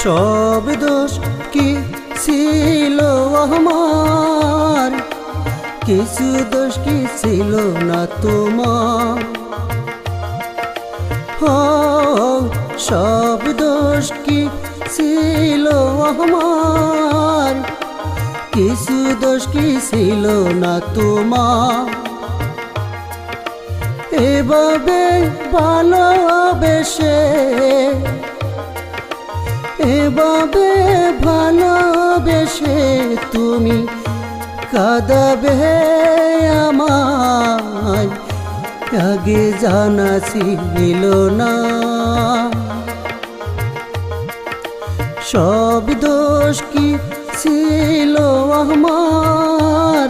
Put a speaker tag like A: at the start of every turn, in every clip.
A: সব দোষ কি ছিল আমার, কিছু দোষ কি ছিল না তোমার। সব দোষ কি ছিল আমার, কিছু দোষ কি ছিল না তোমার। এভাবে ভালোবেসে, এভাবে ভালোবেসে তুমি কাঁদাবে আমায়, আগে জানা ছিল না। সব দোষ কি ছিল আমার,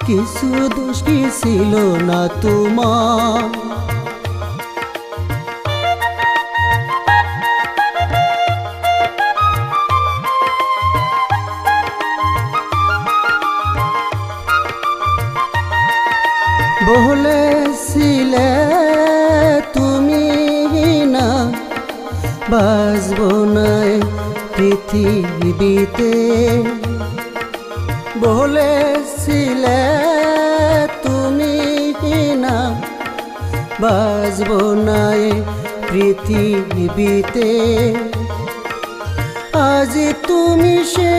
A: কিছু দোষ কি ছিল না তোমার। বলেছিলে তুমি না বাঁচবো না পৃথিবীতে, বলেছিলে তুমি না বাঁচবো না পৃথিবীতে। আজ তুমি সে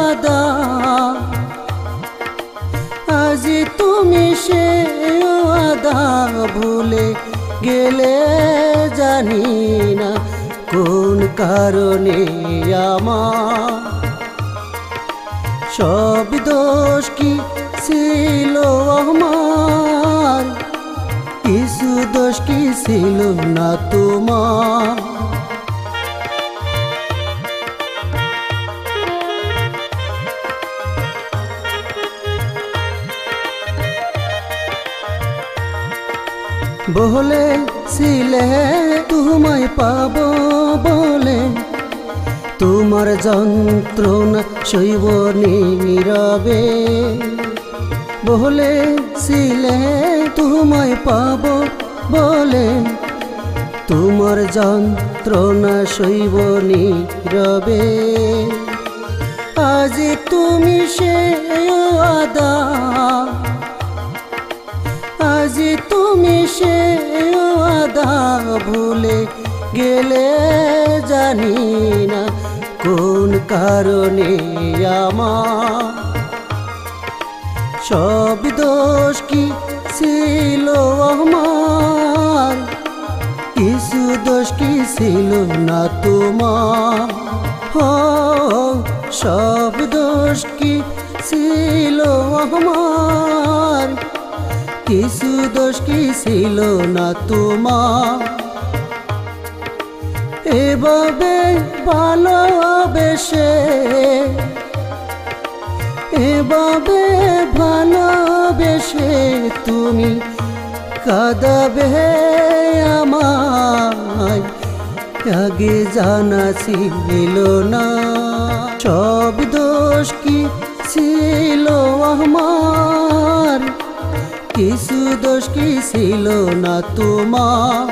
A: আদা, আজ তুমি সে আদা ভুলে গেলে, জানি না কোন কারণে আমার। সব দোষ কি ছিল আমার, কিছু দোষ কি ছিল না তোমার। বলেছিলে তোমায় পাবো বলে, তোমার যন্ত্রণা সইব নীরবে। বলেছিলে তোমায় পাবো বলে, তোমার যন্ত্রণা সইব নীরবে। আজ তুমি সে আদা, আজ তুমি সে আদা ভুলে গেলে, জানি না কোন কারণে আমার। সব দোষ কি ছিল আমার, কিছু দোষ কি ছিল না তোমার। সব দোষ কি ছিল আমার, কিছু দোষ কি ছিল না তোমার। এভাবে ভালোবেসে, এভাবে ভালোবেসে তুমি কাঁদাবে আমায়, আগে জানা ছিল না। সব দোষ কি ছিল আমার, কিছু দোষ কি ছিল না তোমার।